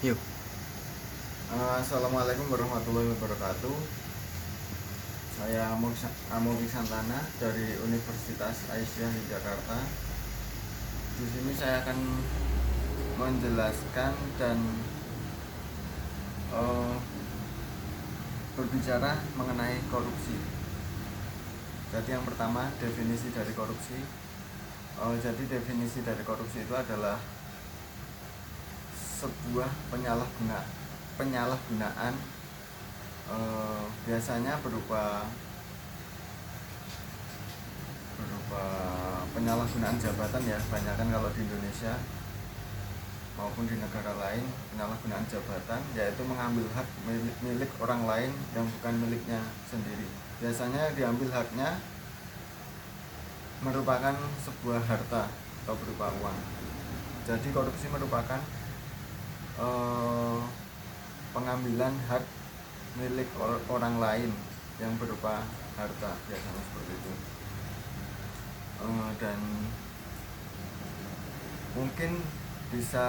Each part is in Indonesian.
Yuk. Assalamualaikum warahmatullahi wabarakatuh. Saya Amori Santana dari Universitas Aisyah di Jakarta. Di sini saya akan menjelaskan dan uh, berbicara mengenai korupsi. Jadi yang pertama, definisi dari korupsi. Jadi definisi dari korupsi itu adalah sebuah penyalahgunaan, biasanya berupa penyalahgunaan jabatan ya, kebanyakan kalau di Indonesia maupun di negara lain. Penyalahgunaan jabatan yaitu mengambil hak milik orang lain yang bukan miliknya sendiri. Biasanya diambil haknya merupakan sebuah harta atau berupa uang. Jadi korupsi merupakan pengambilan hak milik orang lain yang berupa harta, biasanya seperti itu. Dan mungkin bisa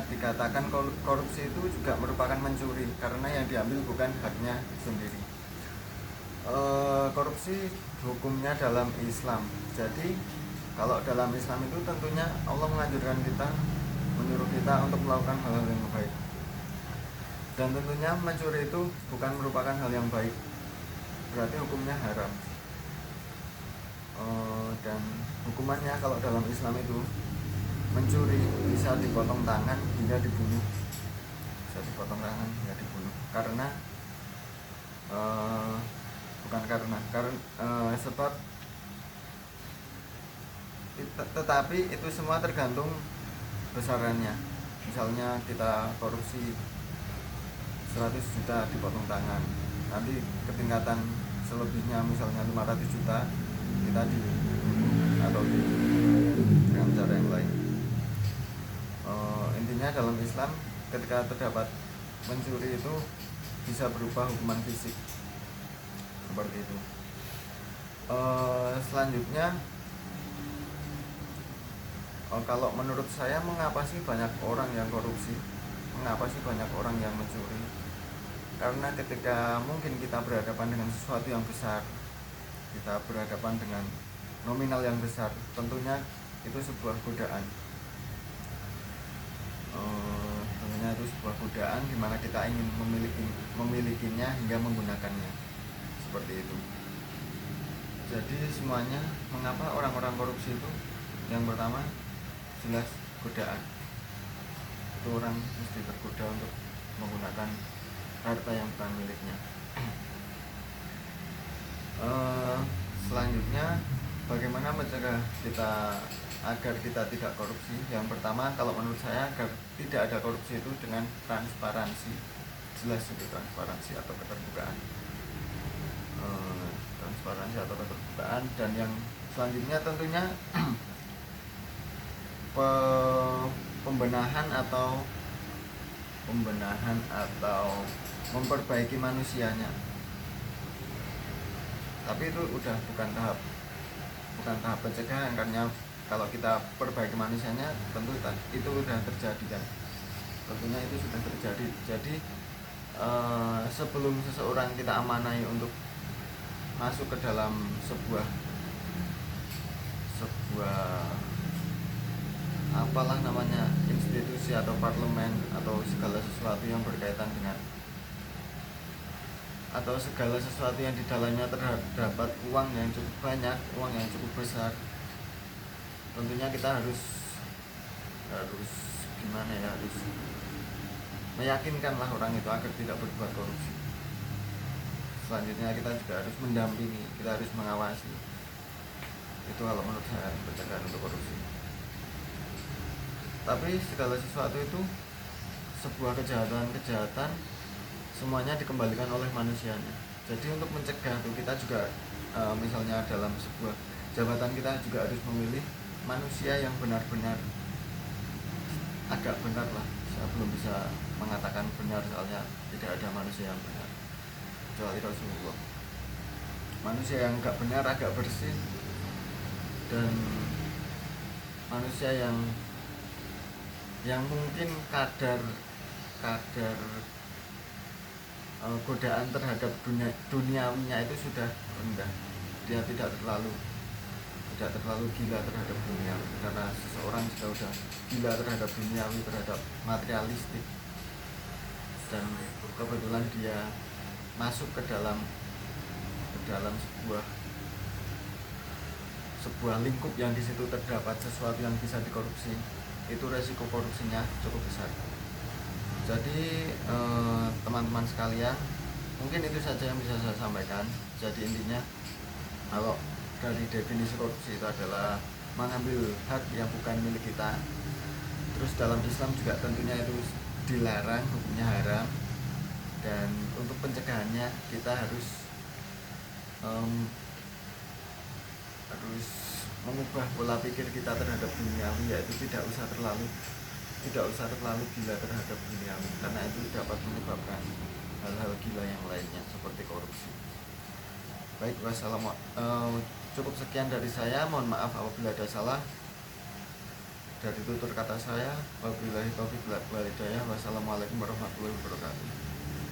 dikatakan korupsi itu juga merupakan mencuri karena yang diambil bukan haknya sendiri. Korupsi hukumnya dalam Islam. Jadi kalau dalam Islam itu tentunya Allah menganjurkan kita, menyuruh kita untuk melakukan hal-hal yang baik. Dan tentunya mencuri itu bukan merupakan hal yang baik, berarti hukumnya haram. Dan hukumannya kalau dalam Islam itu mencuri bisa dipotong tangan hingga dibunuh, karena sebab tetapi itu semua tergantung besarannya. Misalnya kita korupsi 100 juta dipotong tangan, nanti ketingkatan selebihnya misalnya 500 juta kita dibunuh atau dengan cara yang lain. Intinya dalam Islam ketika terdapat mencuri itu bisa berupa hukuman fisik seperti itu. Selanjutnya, kalau menurut saya, mengapa sih banyak orang yang korupsi, mengapa sih banyak orang yang mencuri? Karena ketika mungkin kita berhadapan dengan sesuatu yang besar, kita berhadapan dengan nominal yang besar, tentunya itu sebuah godaan. Tentunya itu sebuah godaan di mana kita ingin memilikinya hingga menggunakannya, seperti itu. Jadi semuanya, mengapa orang-orang korupsi itu? Yang pertama jelas godaan. Itu orang mesti tergoda untuk menggunakan harta yang bukan miliknya. Selanjutnya, bagaimana mencegah kita agar kita tidak korupsi? Yang pertama, kalau menurut saya, agar tidak ada korupsi itu dengan transparansi. Jelas itu transparansi atau keterbukaan. Dan yang selanjutnya tentunya pembenahan atau memperbaiki manusianya. Tapi itu udah bukan tahap pencegahan, karena kalau kita perbaiki manusianya tentu itu udah terjadi kan. Tentunya itu sudah terjadi. Jadi sebelum seseorang kita amanai untuk masuk ke dalam sebuah apalah namanya, institusi atau parlemen atau segala sesuatu yang berkaitan dengan, atau segala sesuatu yang di dalamnya terdapat uang yang cukup banyak, uang yang cukup besar, tentunya kita harus gimana ya, harus meyakinkanlah orang itu agar tidak berbuat korupsi. Selanjutnya kita juga harus mendampingi, kita harus mengawasi. Itu kalau menurut saya pencegahan untuk korupsi. Tapi segala sesuatu itu, sebuah kejahatan semuanya dikembalikan oleh manusianya. Jadi untuk mencegah itu kita juga misalnya dalam sebuah jabatan kita juga harus memilih manusia yang benar-benar agak benar lah. Saya belum bisa mengatakan benar, soalnya tidak ada manusia yang benar kecuali Rasulullah. Manusia yang agak benar, agak bersih, dan manusia yang yang mungkin kadar kadar godaan terhadap duniawinya itu sudah rendah. Dia tidak terlalu gila terhadap dunia, karena seseorang jika udah gila terhadap duniawi, terhadap materialistik, dan kebetulan dia masuk ke dalam sebuah lingkup yang di situ terdapat sesuatu yang bisa dikorupsi, itu resiko korupsinya cukup besar. Jadi teman-teman sekalian, mungkin itu saja yang bisa saya sampaikan. Jadi intinya, kalau dari definisi korupsi itu adalah mengambil hak yang bukan milik kita. Terus dalam Islam juga tentunya itu dilarang, hukumnya haram. Dan untuk pencegahannya kita harus mengubah pola pikir kita terhadap duniawi, yaitu tidak usah terlalu gila terhadap duniawi, karena itu dapat menyebabkan hal-hal gila yang lainnya seperti korupsi. Baik, cukup sekian dari saya. Mohon maaf apabila ada salah dari tutur kata saya. Wabillahi taufiq wal hidayah. Wassalamualaikum warahmatullahi wabarakatuh.